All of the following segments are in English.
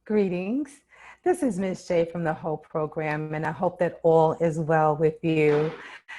Greetings. This is Ms. J from the Hope Program, and I hope that all is well with you.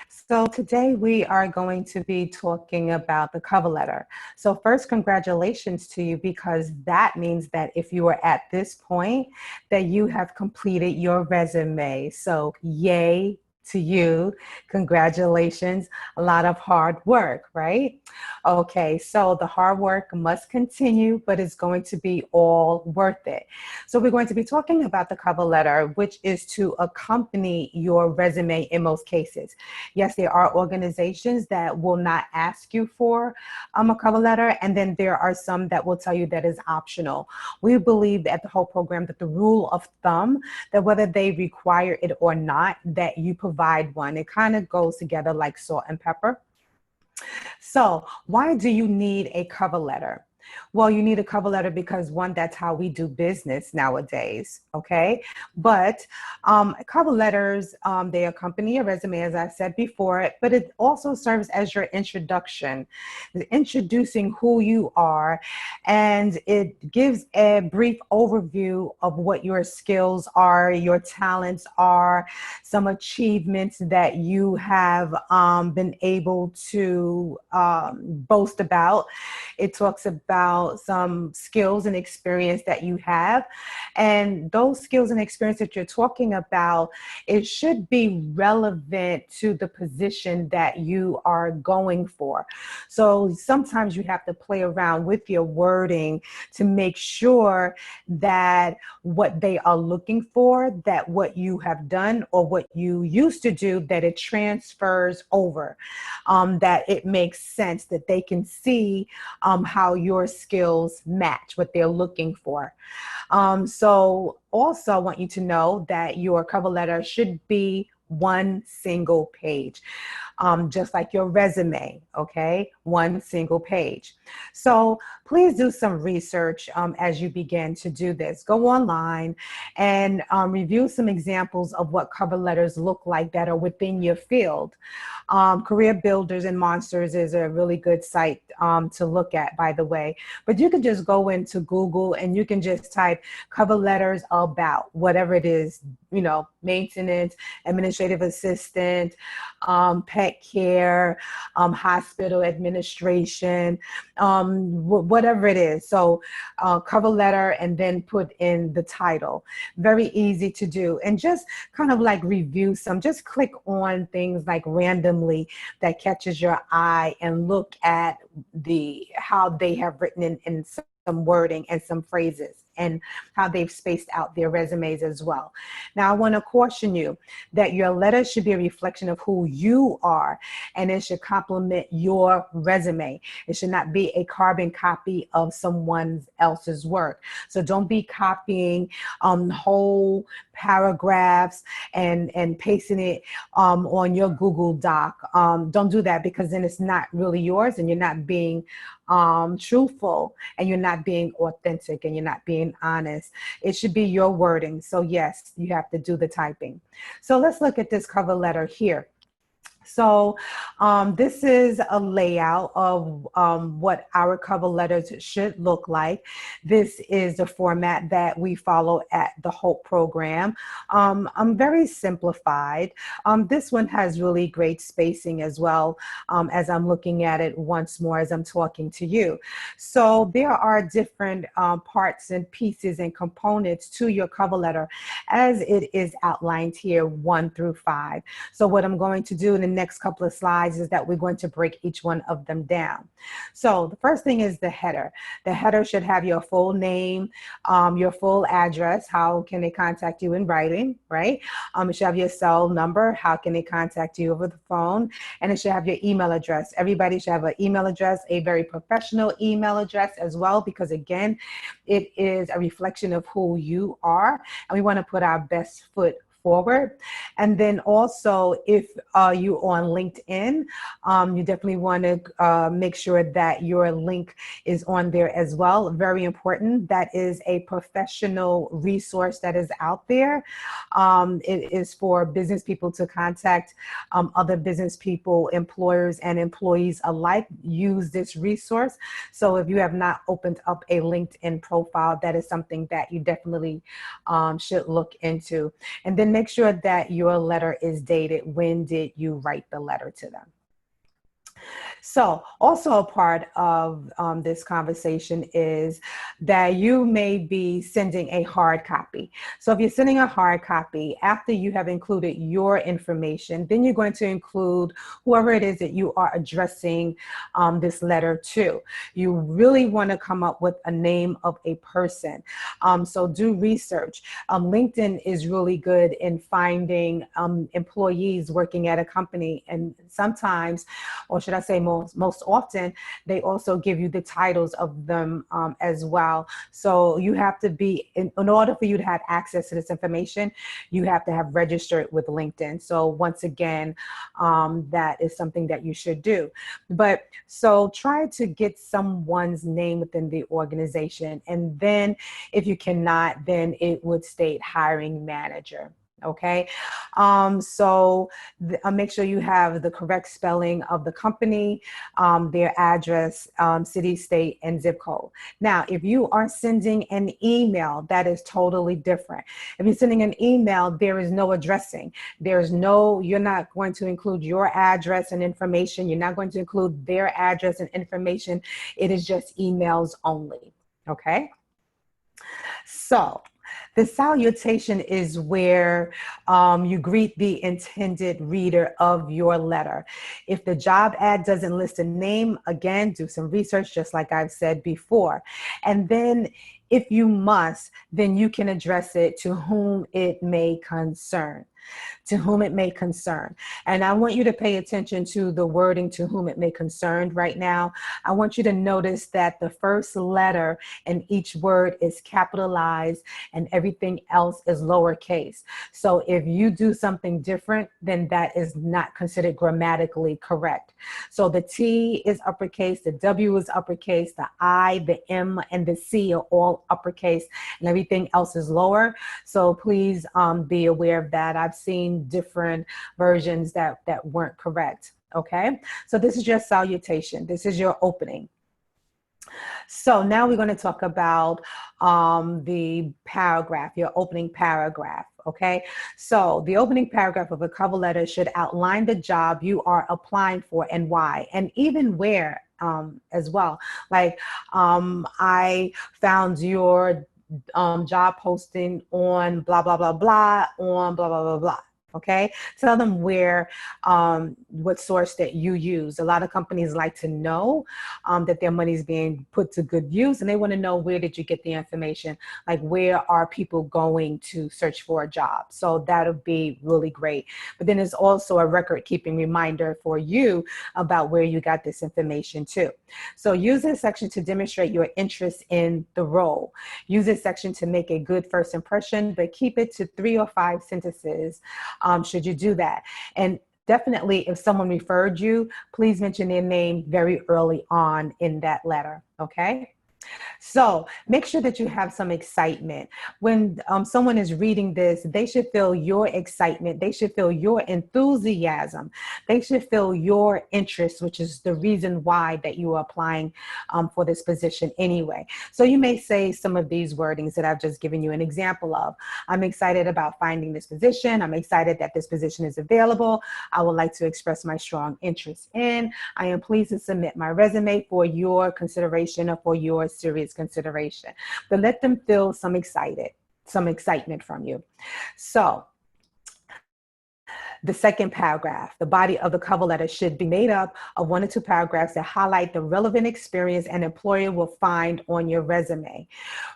So today we are going to be talking about the cover letter. So first, congratulations to you, because that means that if you are at this point, that you have completed your resume. So yay to you. Congratulations. A lot of hard work, right? Okay, so the hard work must continue, but it's going to be all worth it. So we're going to be talking about the cover letter, which is to accompany your resume in most cases. Yes, there are organizations that will not ask you for a cover letter, and then there are some that will tell you that is optional. We believe at the whole program that the rule of thumb, that whether they require it or not, that you provide one. It kind of goes together like salt and pepper. So why do you need a cover letter? Well, you need a cover letter because, one, that's how we do business nowadays, okay? But cover letters, they accompany your resume, as I said before, but it also serves as your introduction, introducing who you are, and it gives a brief overview of what your skills are, your talents are, some achievements that you have been able to boast about. It talks about some skills and experience that you have. And those skills and experience that you're talking about, it should be relevant to the position that you are going for. So sometimes you have to play around with your wording to make sure that what they are looking for, that what you have done or what you used to do, that it transfers over, that it makes sense, that they can see how your skills match what they're looking for. So also I want you to know that your cover letter should be one single page, just like your resume, okay? One single page. So please do some research as you begin to do this. Go online and review some examples of what cover letters look like that are within your field. Career Builders and Monsters is a really good site to look at, by the way. But you can just go into Google and you can just type cover letters about whatever it is, you know, maintenance, administrative assistant, pet care, hospital administration, whatever it is. So cover letter and then put in the title. Very easy to do. And just kind of like review some, just click on things like randomly that catches your eye and look at how they have written in some wording and some phrases, and how they've spaced out their resumes as well. Now, I want to caution you that your letter should be a reflection of who you are, and it should complement your resume. It should not be a carbon copy of someone else's work. So don't be copying whole paragraphs and pasting it on your Google Doc. Don't do that, because then it's not really yours, and you're not being truthful, and you're not being authentic, and you're not being honest. It should be your wording. So yes, you have to do the typing. So let's look at this cover letter here. So this is a layout of what our cover letters should look like. This is the format that we follow at the Hope Program. I'm very simplified. This one has really great spacing as well, as I'm looking at it once more as I'm talking to you. So there are different parts and pieces and components to your cover letter as it is outlined here, 1 through 5. So what I'm going to do in the next couple of slides is that we're going to break each one of them down. So the first thing is the header. The header should have your full name, your full address, how can they contact you in writing, right? It should have your cell number, how can they contact you over the phone, and it should have your email address. Everybody should have an email address, a very professional email address as well, because again, it is a reflection of who you are, and we want to put our best foot forward. And then also, if you're on LinkedIn, you definitely want to make sure that your link is on there as well. Very important. That is a professional resource that is out there. It is for business people to contact other business people, employers and employees alike. Use this resource. So if you have not opened up a LinkedIn profile, that is something that you definitely should look into. And then make sure that your letter is dated. When did you write the letter to them? So also a part of this conversation is that you may be sending a hard copy. So if you're sending a hard copy, after you have included your information, then you're going to include whoever it is that you are addressing this letter to. You really want to come up with a name of a person. So do research. LinkedIn is really good in finding employees working at a company, and sometimes, or should I say most often, they also give you the titles of them as well. So you have to be, in order for you to have access to this information, you have to have registered with LinkedIn. So once again, that is something that you should do. But so try to get someone's name within the organization. And then if you cannot, then it would state hiring manager. Okay, so make sure you have the correct spelling of the company, their address, city, state, and zip code. Now, if you are sending an email, that is totally different. If you're sending an email, there is no addressing. You're not going to include your address and information. You're not going to include their address and information. It is just emails only. Okay, so the salutation is where you greet the intended reader of your letter. If the job ad doesn't list a name, again, do some research, just like I've said before. And then if you must, then you can address it to whom it may concern. To whom it may concern. And I want you to pay attention to the wording to whom it may concern right now. I want you to notice that the first letter in each word is capitalized and everything else is lowercase. So if you do something different, then that is not considered grammatically correct. So the T is uppercase, the W is uppercase, the I, the M, and the C are all uppercase, and everything else is lower. So please be aware of that. I've seen different versions that weren't correct. Okay, so this is your salutation. This is your opening. So now we're going to talk about the paragraph, your opening paragraph. Okay, so the opening paragraph of a cover letter should outline the job you are applying for and why, and even where as well. Like I found your job posting on blah, blah, blah, blah, on blah, blah, blah, blah. Okay, tell them where, what source that you use. A lot of companies like to know that their money is being put to good use, and they want to know, where did you get the information? Like, where are people going to search for a job? So that'll be really great. But then there's also a record keeping reminder for you about where you got this information too. So use this section to demonstrate your interest in the role. Use this section to make a good first impression, but keep it to 3 or 5 sentences. Should you do that? And definitely, if someone referred you, please mention their name very early on in that letter, okay? So make sure that you have some excitement. When someone is reading this, they should feel your excitement. They should feel your enthusiasm. They should feel your interest, which is the reason why that you are applying for this position anyway. So you may say some of these wordings that I've just given you an example of. I'm excited about finding this position. I'm excited that this position is available. I would like to express my strong interest in. I am pleased to submit my resume for your consideration or for your serious consideration. But let them feel some excitement from you. So the second paragraph, the body of the cover letter should be made up of 1 or 2 paragraphs that highlight the relevant experience an employer will find on your resume.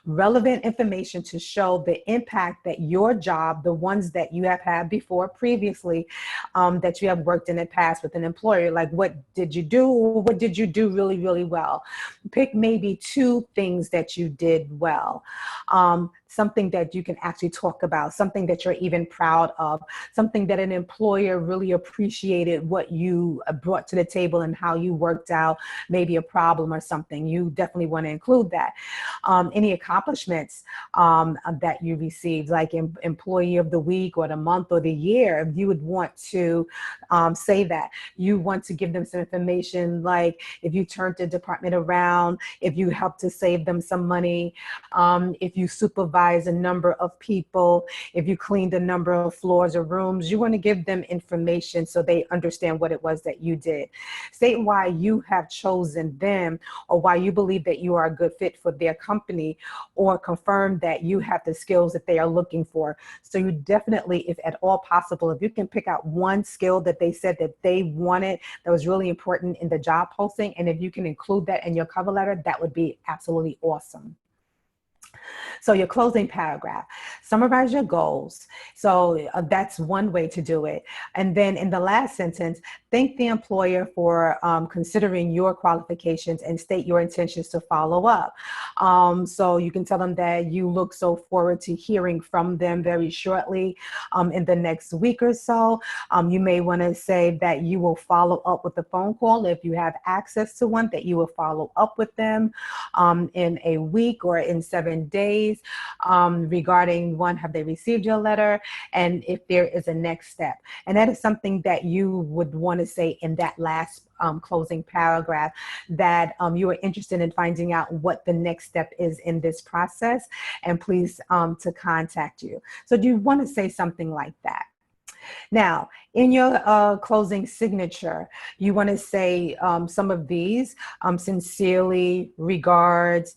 Relevant information to show the impact that your job, the ones that you have had before previously, that you have worked in the past with an employer, like what did you do? What did you do really, really well? Pick maybe 2 things that you did well. something that you can actually talk about, something that you're even proud of, something that an employer really appreciated what you brought to the table and how you worked out maybe a problem or something. You definitely want to include that. Any accomplishments that you received, like employee of the week or the month or the year, you would want to say that. You want to give them some information, like if you turned the department around, if you helped to save them some money, if you supervise a number of people, if you cleaned a number of floors or rooms. You want to give them information so they understand what it was that you did. State why you have chosen them, or why you believe that you are a good fit for their company, or confirm that you have the skills that they are looking for. So you definitely, if at all possible, if you can pick out one skill that they said that they wanted that was really important in the job posting, and if you can include that in your cover letter, that would be absolutely awesome. So your closing paragraph, summarize your goals. So that's one way to do it. And then in the last sentence, thank the employer for considering your qualifications and state your intentions to follow up. So you can tell them that you look so forward to hearing from them very shortly in the next week or so. You may want to say that you will follow up with a phone call if you have access to one, that you will follow up with them in a week or in 7 days regarding one, have they received your letter, and if there is a next step. And that is something that you would want to say in that last closing paragraph, that you are interested in finding out what the next step is in this process, and please to contact you. So do you want to say something like that? Now, in your closing signature, you want to say some of these: sincerely, regards,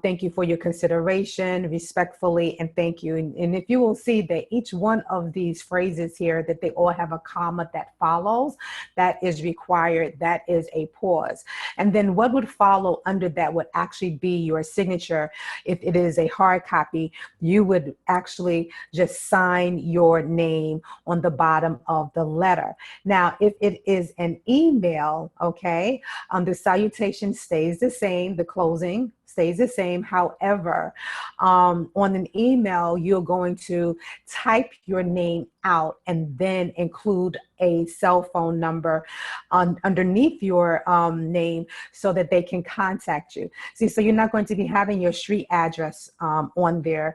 thank you for your consideration, respectfully, and thank you. And if you will see that each one of these phrases here, that they all have a comma that follows, that is required, that is a pause. And then what would follow under that would actually be your signature. If it is a hard copy, you would actually just sign your name on the bottom of the letter. Now, if it is an email, okay, the salutation stays the same, the closing stays the same. However, on an email, you're going to type your name out and then include a cell phone number underneath your name so that they can contact you. See, so you're not going to be having your street address on there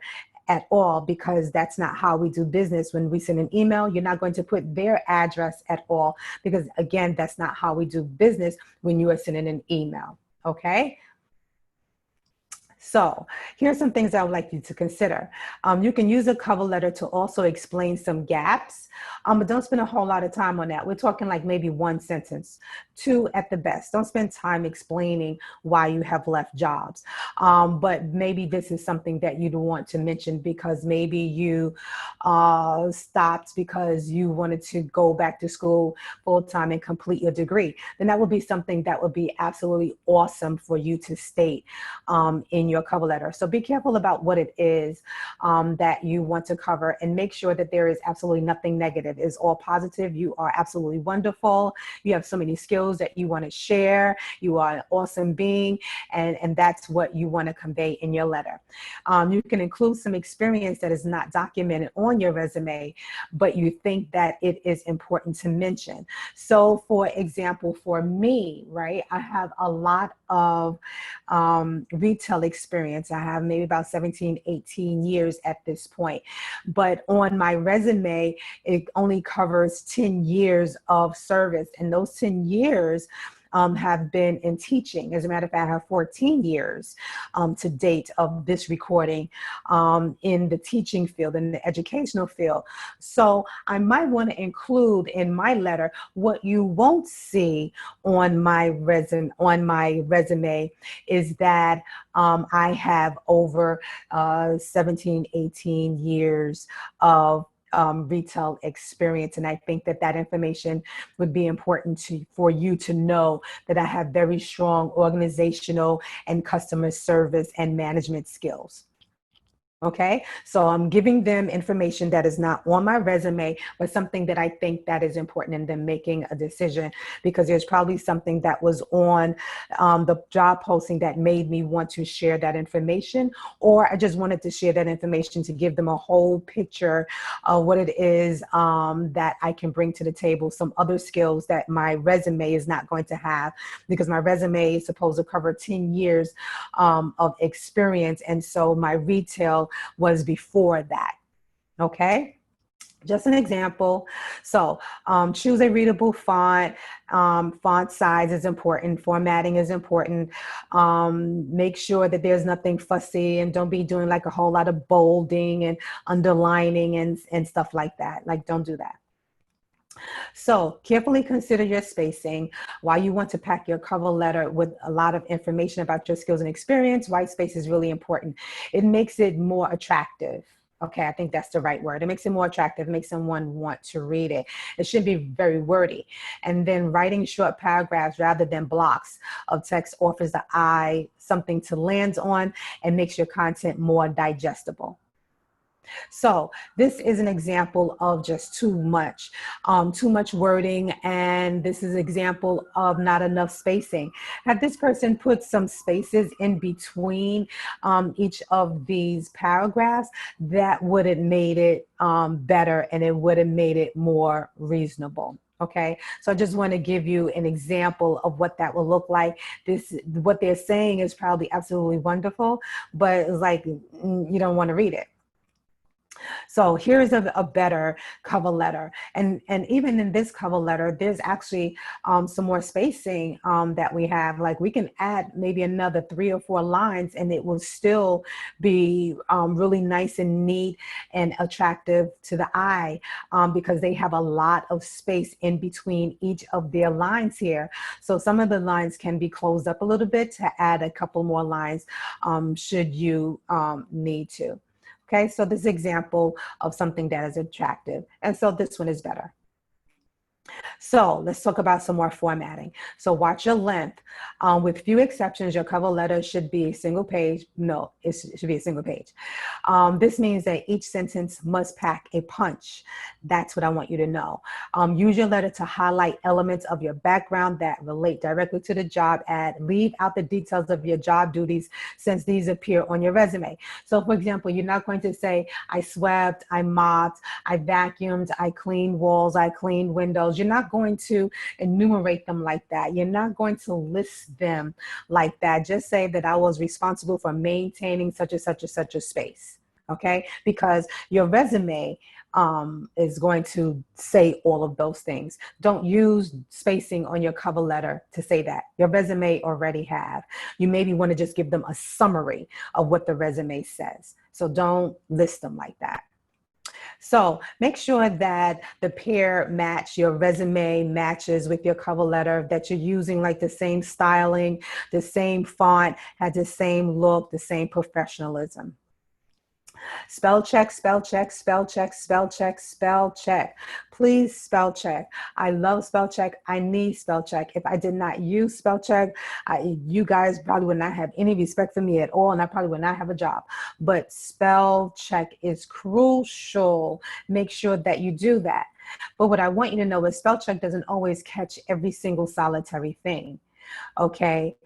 at all, because that's not how we do business. When we send an email, you're not going to put their address at all, because again, that's not how we do business when you are sending an email, okay? So here's some things I would like you to consider. You can use a cover letter to also explain some gaps, but don't spend a whole lot of time on that. We're talking like maybe one sentence, two at the best. Don't spend time explaining why you have left jobs. But maybe this is something that you'd want to mention because maybe you stopped because you wanted to go back to school full-time and complete your degree. Then that would be something that would be absolutely awesome for you to state in your cover letter. So be careful about what it is that you want to cover, and make sure that there is absolutely nothing negative. It's all positive. You are absolutely wonderful. You have so many skills that you want to share. You are an awesome being, and that's what you want to convey in your letter. You can include some experience that is not documented on your resume, but you think that it is important to mention. So for example, for me, right, I have a lot of retail experience. I have maybe about 17, 18 years at this point. But on my resume, it only covers 10 years of service. And those 10 years have been in teaching. As a matter of fact, I have 14 years to date of this recording in the teaching field, in the educational field. So I might want to include in my letter what you won't see on my resume is that I have over 17, 18 years of retail experience. And I think that that information would be important for you to know that I have very strong organizational and customer service and management skills. Okay, so I'm giving them information that is not on my resume, but something that I think that is important in them making a decision, because there's probably something that was on the job posting that made me want to share that information, or I just wanted to share that information to give them a whole picture of what it is that I can bring to the table, some other skills that my resume is not going to have, because my resume is supposed to cover 10 years of experience, and so my retail was before that. Okay, just an example. So choose a readable font. Font size is important. Formatting is important. Make sure that there's nothing fussy, and don't be doing like a whole lot of bolding and underlining and stuff like that. Like, don't do that. So carefully consider your spacing. While you want to pack your cover letter with a lot of information about your skills and experience, white space is really important. It makes it more attractive. Okay, I think that's the right word. It makes it more attractive, makes someone want to read it. It should be very wordy. And then writing short paragraphs rather than blocks of text offers the eye something to land on and makes your content more digestible. So this is an example of just too much wording, and this is an example of not enough spacing. Had this person put some spaces in between each of these paragraphs, that would have made it better, and it would have made it more reasonable. Okay, so I just want to give you an example of what that will look like. What they're saying is probably absolutely wonderful, but it's like you don't want to read it. So here's a better cover letter. And even in this cover letter, there's actually some more spacing that we have. Like, we can add maybe another 3 or 4 lines, and it will still be really nice and neat and attractive to the eye, because they have a lot of space in between each of their lines here. So some of the lines can be closed up a little bit to add a couple more lines should you need to. Okay, so this example of something that is attractive. And so this one is better. So let's talk about some more formatting. So watch your length. With few exceptions, your cover letter should be a single page. No, it should be a single page. This means that each sentence must pack a punch. That's what I want you to know. Use your letter to highlight elements of your background that relate directly to the job ad. Leave out the details of your job duties, since these appear on your resume. So for example, you're not going to say, I swept, I mopped, I vacuumed, I cleaned walls, I cleaned windows. You're not going to enumerate them like that. You're not going to list them like that. Just say that I was responsible for maintaining such and such and such a space. Okay, because your resume is going to say all of those things. Don't use spacing on your cover letter to say that. Your resume already have. You maybe want to just give them a summary of what the resume says. So don't list them like that. So make sure that the pair match, your resume matches with your cover letter, that you're using like the same styling, the same font, has the same look, the same professionalism. Spell check, spell check, spell check, spell check, spell check. Please spell check. I love spell check. I need spell check. If I did not use spell check, you guys probably would not have any respect for me at all, and I probably would not have a job. But spell check is crucial. Make sure that you do that. But what I want you to know is spell check doesn't always catch every single solitary thing. Okay,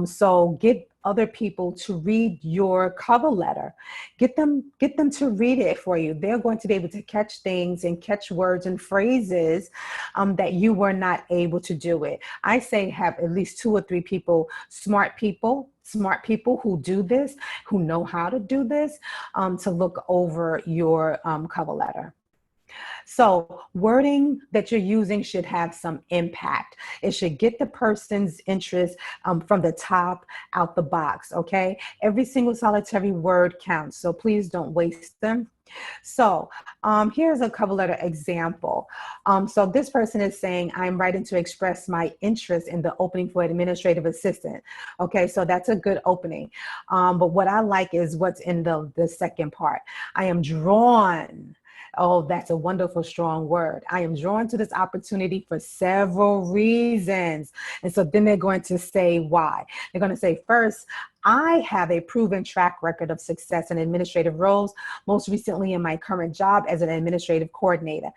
so get other people to read your cover letter. Get them to read it for you. They're going to be able to catch things and catch words and phrases that you were not able to do it. I say have at least 2 or 3 people, smart people who do this, who know how to do this, to look over your cover letter. So wording that you're using should have some impact. It should get the person's interest from the top out the box, okay? Every single solitary word counts, so please don't waste them. So here's a cover letter example. So this person is saying, I'm writing to express my interest in the opening for administrative assistant. Okay, so that's a good opening. But what I like is what's in the second part. I am drawn. Oh, that's a wonderful, strong word. I am drawn to this opportunity for several reasons. And so then they're going to say why. They're going to say, first, I have a proven track record of success in administrative roles, most recently in my current job as an administrative coordinator.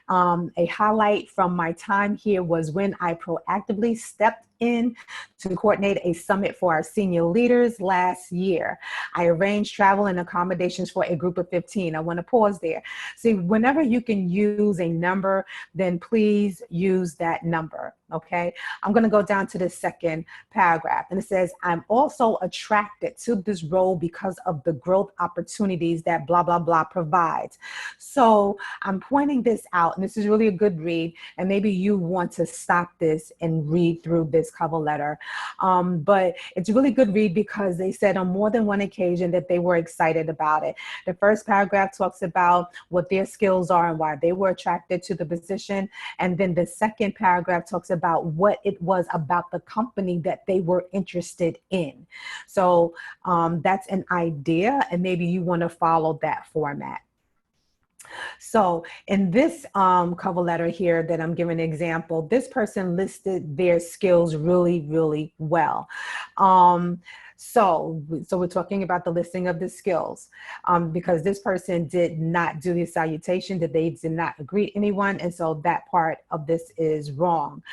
A highlight from my time here was when I proactively stepped in to coordinate a summit for our senior leaders last year. I arranged travel and accommodations for a group of 15. I want to pause there. See, whenever you can use a number, then please use that number, okay? I'm going to go down to the second paragraph, and it says, I'm also attracted to this role because of the growth opportunities that blah, blah, blah provides. So I'm pointing this out, and this is really a good read, and maybe you want to stop this and read through this cover letter. But it's a really good read because they said on more than one occasion that they were excited about it. The first paragraph talks about what their skills are and why they were attracted to the position. And then the second paragraph talks about what it was about the company that they were interested in. So that's an idea, and maybe you want to follow that format. So in this cover letter here that I'm giving an example, this person listed their skills really, really well. So we're talking about the listing of the skills because this person did not do the salutation, that they did not greet anyone. And so that part of this is wrong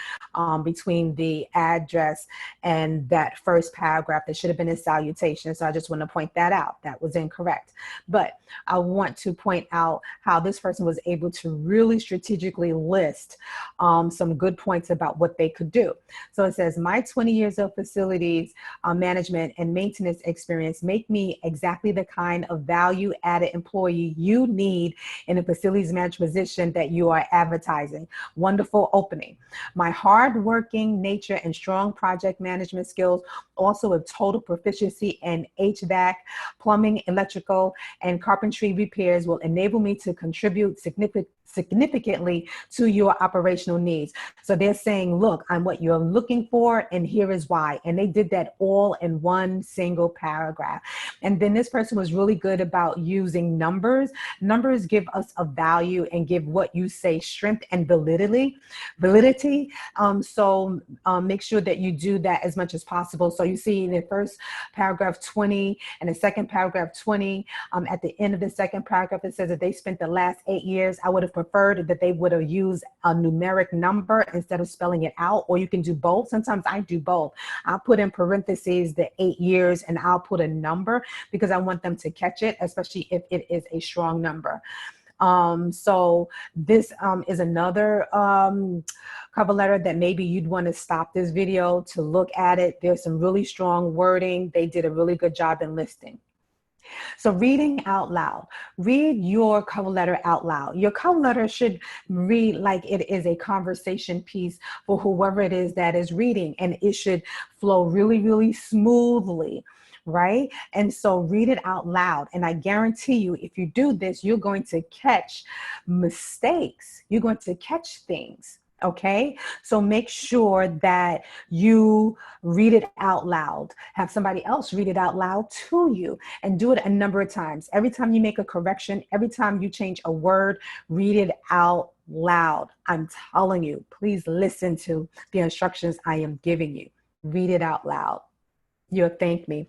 between the address and that first paragraph. That should have been a salutation. So I just want to point that out. That was incorrect. But I want to point out how this person was able to really strategically list some good points about what they could do. So it says, my 20 years of facilities management and maintenance experience make me exactly the kind of value-added employee you need in a facilities management position that you are advertising. Wonderful opening. My hard-working nature and strong project management skills, also with total proficiency in HVAC, plumbing, electrical, and carpentry repairs will enable me to contribute significantly to your operational needs. So they're saying, look, I'm what you're looking for, and here is why. And they did that all in one single paragraph. And then this person was really good about using numbers. Numbers give us a value and give what you say strength and validity. So make sure that you do that as much as possible. So you see in the first paragraph 20 and the second paragraph 20, at the end of the second paragraph, it says that they spent the last 8 years. I would have preferred that they would have used a numeric number instead of spelling it out, or you can do both. Sometimes I do both. I'll put in parentheses the 8 years and I'll put a number because I want them to catch it, especially if it is a strong number. So this is another cover letter that maybe you'd want to stop this video to look at it. There's some really strong wording. They did a really good job in listing. So reading out loud, read your cover letter out loud. Your cover letter should read like it is a conversation piece for whoever it is that is reading, and it should flow really, really smoothly, right? And so read it out loud. And I guarantee you, if you do this, you're going to catch mistakes. You're going to catch things. Okay, so make sure that you read it out loud. Have somebody else read it out loud to you, and do it a number of times. Every time you make a correction, every time you change a word, read it out loud. I'm telling you, please listen to the instructions I am giving you. Read it out loud. You'll thank me.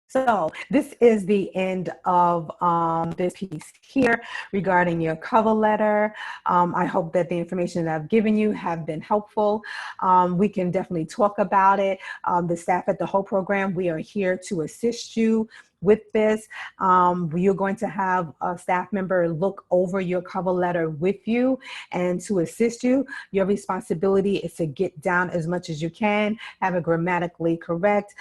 So this is the end of this piece here regarding your cover letter. I hope that the information that I've given you have been helpful. We can definitely talk about it. The staff at the whole program, we are here to assist you with this. You're going to have a staff member look over your cover letter with you and to assist you. Your responsibility is to get down as much as you can, have it grammatically correct,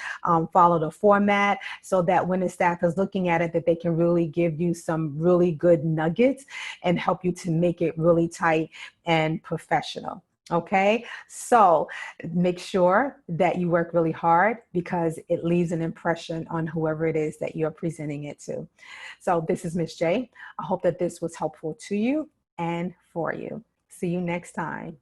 follow the format so that when the staff is looking at it, that they can really give you some really good nuggets and help you to make it really tight and professional. Okay, so make sure that you work really hard because it leaves an impression on whoever it is that you're presenting it to. So this is Miss J. I hope that this was helpful to you and for you. See you next time.